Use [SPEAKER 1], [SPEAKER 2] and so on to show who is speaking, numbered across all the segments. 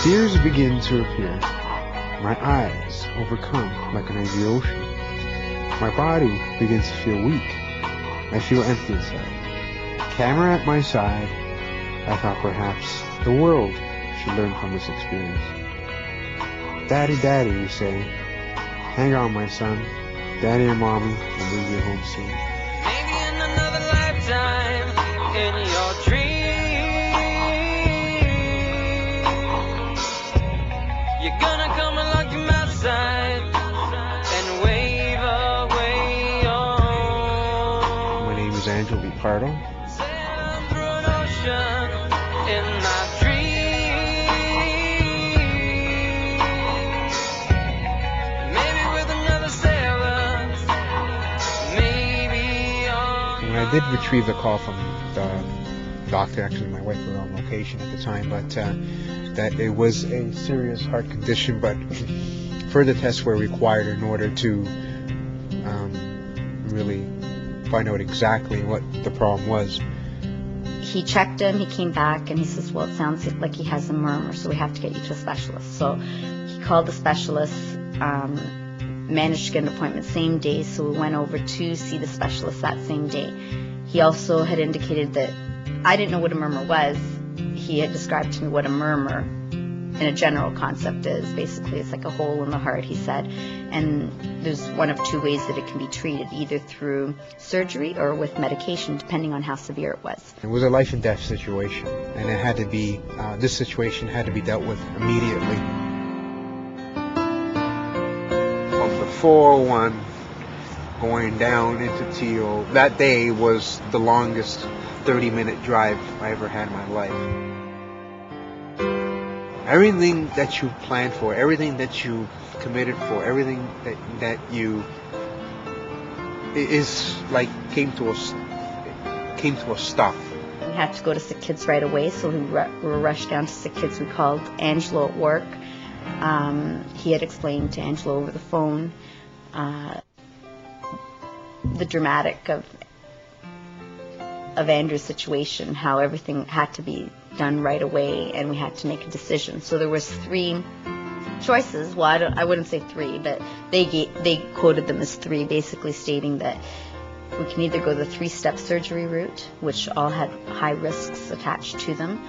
[SPEAKER 1] Tears begin to appear. My eyes overcome like an angry ocean. My body begins to feel weak. I feel empty inside. Camera at my side, I thought perhaps the world should learn from this experience. Daddy, daddy, you say. Hang on, my son. Daddy and mommy will bring you home soon.
[SPEAKER 2] Maybe in another lifetime, in your dreams, you're gonna come along to my side and wave away on.
[SPEAKER 1] My name is Angelo Pardo.
[SPEAKER 2] Sailing through an ocean in my dreams. Maybe with another sailor, maybe on.
[SPEAKER 1] When I did retrieve the call from the doctor, actually my wife was on location at the time, but that it was a serious heart condition, but further tests were required in order to really find out exactly what the problem was.
[SPEAKER 3] He checked him, he came back, and he says, well, it sounds like he has a murmur, so we have to get you to a specialist. So he called the specialist, managed to get an appointment same day, so we went over to see the specialist that same day. He also had indicated that I didn't know what a murmur was. He had described to me what a murmur in a general concept is. Basically, it's like a hole in the heart, he said. And there's one of two ways that it can be treated, either through surgery or with medication, depending on how severe it was.
[SPEAKER 1] It was a life and death situation, and it had to be, this situation had to be dealt with immediately. From the 401 going down into Teal, that day was the longest 30-minute drive I ever had in my life. Everything that you planned for, everything that you committed for, everything that you is like came to a stop.
[SPEAKER 3] We had to go to Sick Kids right away, so we were rushed down to Sick Kids. We called Angelo at work. He had explained to Angelo over the phone the dramatic of Andrew's situation, how everything had to be done right away, and we had to make a decision. So there was 3 choices. Well, I wouldn't say 3, but they quoted them as 3, basically stating that we can either go the 3-step surgery route, which all had high risks attached to them,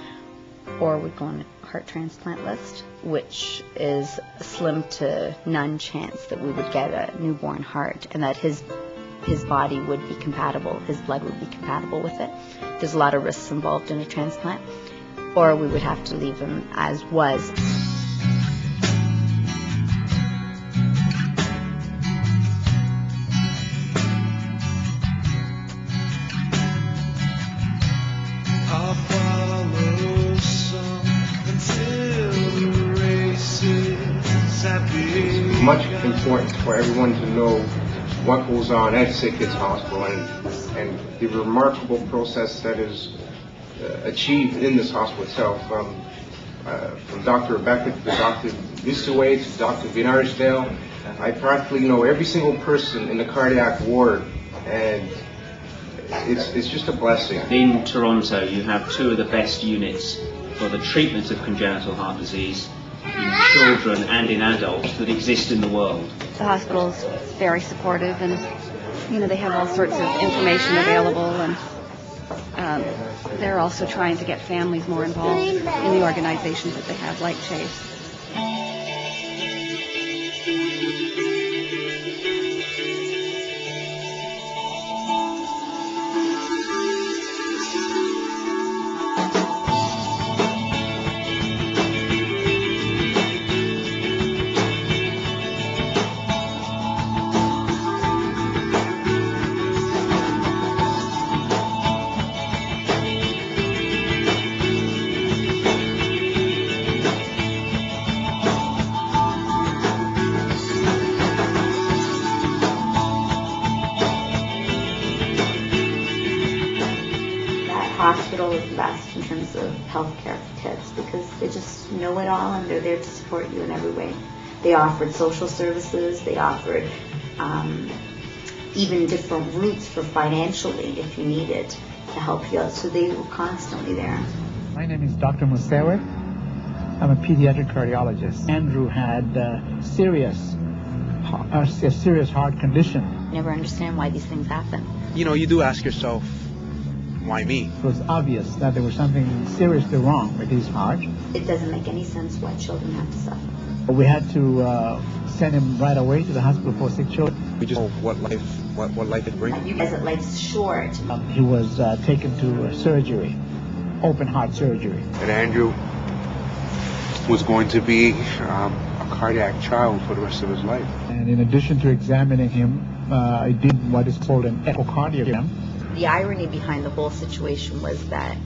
[SPEAKER 3] or we'd go on a heart transplant list, which is a slim to none chance that we would get a newborn heart, and that his body would be compatible, his blood would be compatible with it. There's a lot of risks involved in a transplant. Or we would have to leave him as was.
[SPEAKER 2] I'll follow some until the race is happy.
[SPEAKER 4] It's much important for everyone to know what goes on at Sick Kids Hospital and the remarkable process that is achieved in this hospital itself. From Dr. Rebecca to Dr. Misue to Dr. Vinarsdale, I practically know every single person in the cardiac ward, and it's just a blessing.
[SPEAKER 5] In Toronto, you have 2 of the best units for the treatment of congenital heart disease in children and in adults that exist in the world.
[SPEAKER 6] The hospital's very supportive, and they have all sorts of information available, and they're also trying to get families more involved in the organizations that they have, like Chase.
[SPEAKER 3] Hospital is the best in terms of healthcare for kids because they just know it all and they're there to support you in every way. They offered social services, they offered even different routes for financially if you needed to help you out, so they were constantly there.
[SPEAKER 7] My name is Dr. Musewe. I'm a pediatric cardiologist. Andrew had a serious heart condition.
[SPEAKER 3] Never understand why these things happen.
[SPEAKER 1] You know, you do ask yourself, why me?
[SPEAKER 7] It was obvious that there was something seriously wrong with his heart.
[SPEAKER 3] It doesn't make any sense why children have to suffer.
[SPEAKER 7] We had to send him right away to the hospital for sick children.
[SPEAKER 1] We just know what life is bringing.
[SPEAKER 3] You guys, life's short.
[SPEAKER 7] He was taken to surgery, open heart surgery.
[SPEAKER 1] And Andrew was going to be a cardiac child for the rest of his life.
[SPEAKER 7] And in addition to examining him, I did what is called an echocardiogram.
[SPEAKER 3] The irony behind the whole situation was that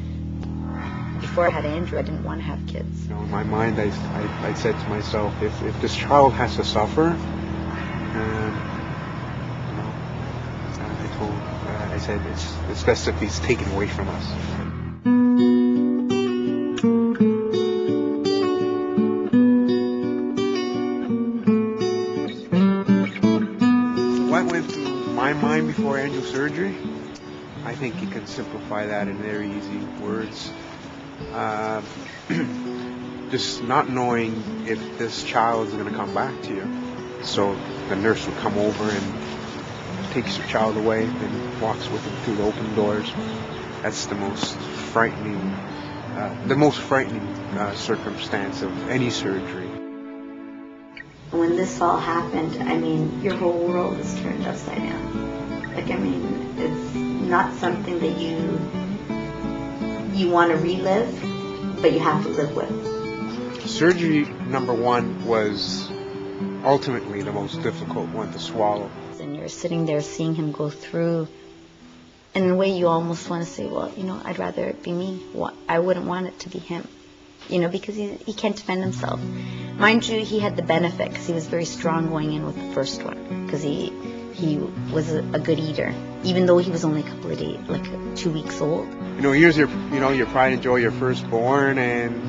[SPEAKER 3] before I had Andrew, I didn't want to have kids.
[SPEAKER 1] You know, in my mind, I said to myself, if this child has to suffer, I said it's best if he's taken away from us. What went through my mind before Angel's surgery? I think you can simplify that in very easy words. Just not knowing if this child is going to come back to you. So the nurse would come over and takes your child away and walks with him through the open doors. That's the most frightening circumstance of any surgery.
[SPEAKER 3] When this all happened, I mean, your whole world is turned upside down. Like, I mean, it's not something that you want to relive, but you have to live with.
[SPEAKER 1] Surgery number 1 was ultimately the most difficult one to swallow.
[SPEAKER 3] And you're sitting there seeing him go through, and in a way you almost want to say, well, you know, I'd rather it be me. I wouldn't want it to be him, you know, because he can't defend himself. Mind you, he had the benefit because he was very strong going in with the first one, because he was a good eater, even though he was only a couple of days, like 2 weeks old.
[SPEAKER 1] You know, here's your pride and joy, your firstborn, and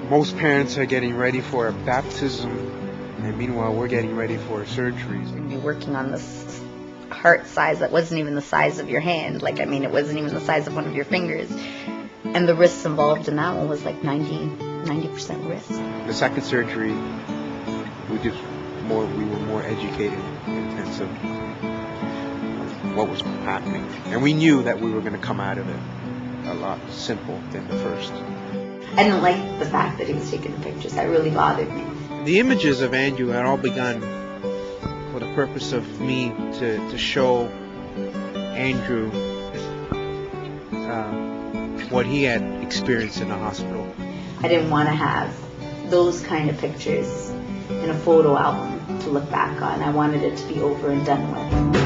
[SPEAKER 1] most parents are getting ready for a baptism, and meanwhile we're getting ready for surgeries.
[SPEAKER 3] You're working on this heart size that wasn't even the size of your hand. Like, I mean, it wasn't even the size of one of your fingers. And the risks involved in that one was like 90% risk.
[SPEAKER 1] The second surgery, we were more educated in terms of what was happening. And we knew that we were going to come out of it a lot simpler than the first.
[SPEAKER 3] I didn't like the fact that he was taking the pictures. That really bothered me.
[SPEAKER 1] The images of Andrew had all begun for the purpose of me to show Andrew what he had experienced in the hospital.
[SPEAKER 3] I didn't want to have those kind of pictures in a photo album to look back on. I wanted it to be over and done with.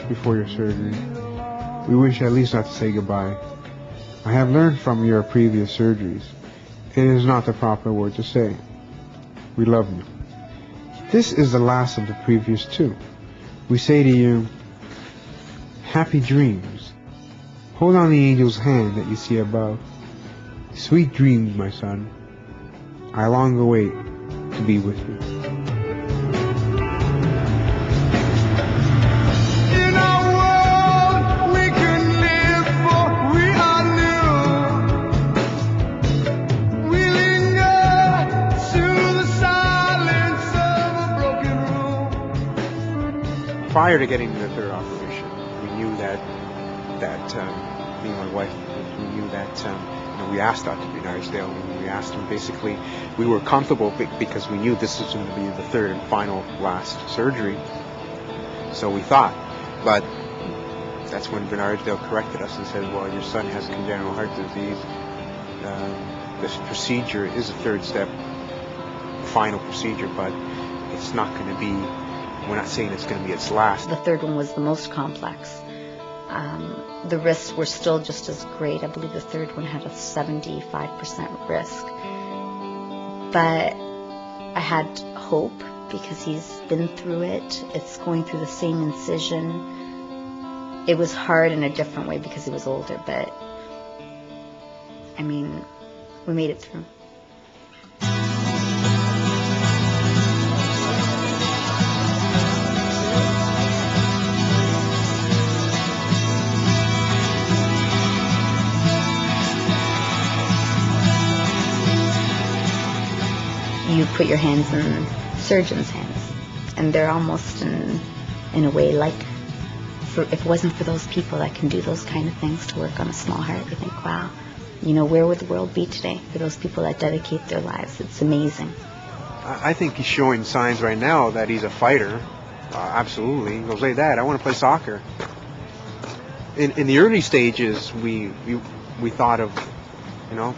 [SPEAKER 1] Before your surgery, we wish at least not to say goodbye. I have learned from your previous surgeries, it is not the proper word to say. We love you. This is the last of the previous 2. We say to you, happy dreams. Hold on the angel's hand that you see above. Sweet dreams, my son. I long await to be with you. Prior to getting to the third operation, we knew that me and my wife, we knew that we asked Dr. Bernardsdale, and we asked him basically, we were comfortable because we knew this was going to be the third and final last surgery. So we thought, but that's when Bernardsdale corrected us and said, well, your son has congenital heart disease. This procedure is a third step, final procedure, but it's not going to be. We're not saying it's going to be its last.
[SPEAKER 3] The third one was the most complex. The risks were still just as great. I believe the third one had a 75% risk. But I had hope because he's been through it. It's going through the same incision. It was hard in a different way because he was older, but I mean, we made it through. You put your hands in surgeons' hands, and they're almost in a way like, if it wasn't for those people that can do those kind of things to work on a small heart, you think, wow, you know, where would the world be today for those people that dedicate their lives? It's amazing.
[SPEAKER 1] I think he's showing signs right now that he's a fighter. Absolutely. He goes, hey, Dad, I want to play soccer. In the early stages, we thought of, you know,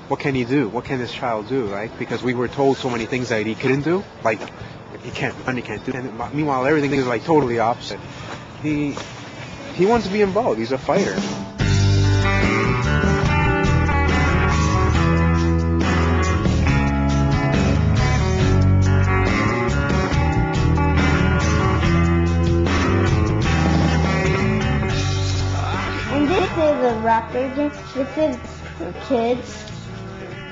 [SPEAKER 1] what can he do? What can this child do, right? Because we were told so many things that he couldn't do, like he can't run, he can't do. And meanwhile, everything is like totally opposite. He wants to be involved. He's a fighter.
[SPEAKER 8] And this is a rapper. This is for kids.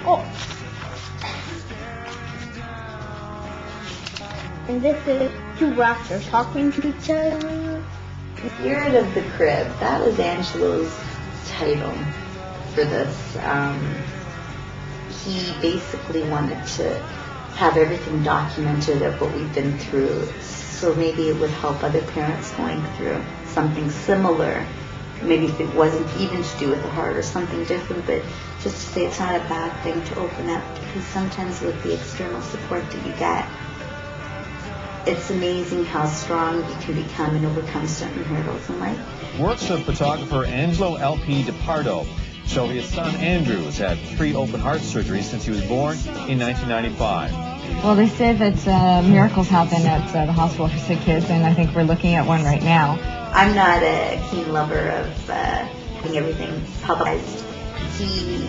[SPEAKER 8] Oh. And this is two raptors talking to each other.
[SPEAKER 3] The Spirit of the Crib, that was Angelo's title for this. He basically wanted to have everything documented of what we've been through, so maybe it would help other parents going through something similar. Maybe if it wasn't even to do with the heart or something different, but just to say it's not a bad thing to open up, because sometimes with the external support that you get, it's amazing how strong you can become and overcome certain hurdles in life.
[SPEAKER 9] Works of photographer Angelo LP de Pardo show his son Andrew has had 3 open heart surgeries since he was born in 1995.
[SPEAKER 10] Well, they say that miracles happen at the hospital for sick kids, and I think we're looking at one right now.
[SPEAKER 3] I'm not a keen lover of having everything publicized. He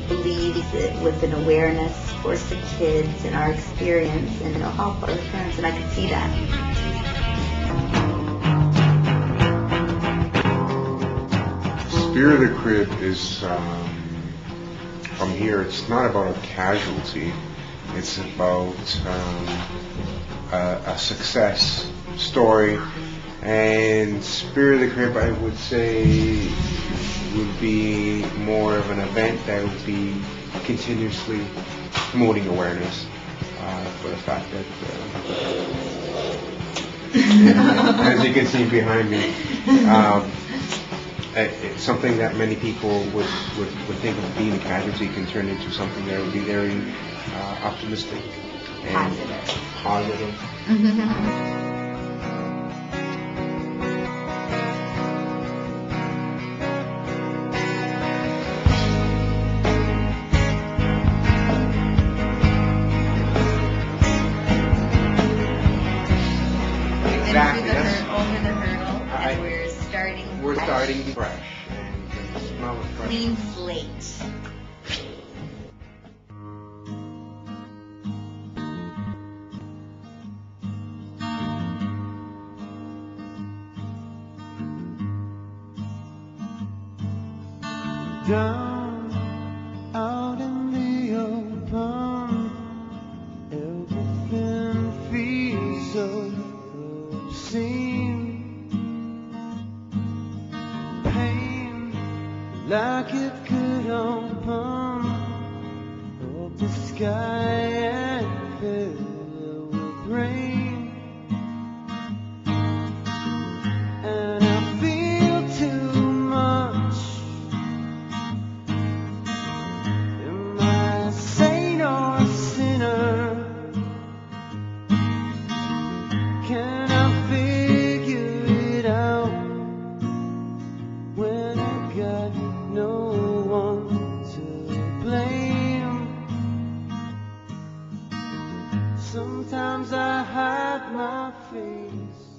[SPEAKER 3] believes that with an awareness for sick kids and our experience, and it'll help other parents, and I could see that.
[SPEAKER 4] Spirit of the Crib is, from here, it's not about a casualty. It's about a success story. And Spirit of the Crib, I would say, would be more of an event that would be continuously promoting awareness for the fact that, as you can see behind me, it's something that many people would think of being a casualty can turn into something that would be very optimistic and positive. Exactly.
[SPEAKER 3] Over the hurdle, and we're starting
[SPEAKER 4] fresh and smell it fresh.
[SPEAKER 3] clean slate.
[SPEAKER 11] Down out in the open, everything feels so obscene. Pain like it could open up the sky and fill with rain. And I feel too much. Am I a saint or a sinner? Can I figure it out when I got no one to blame? Sometimes I hide my face.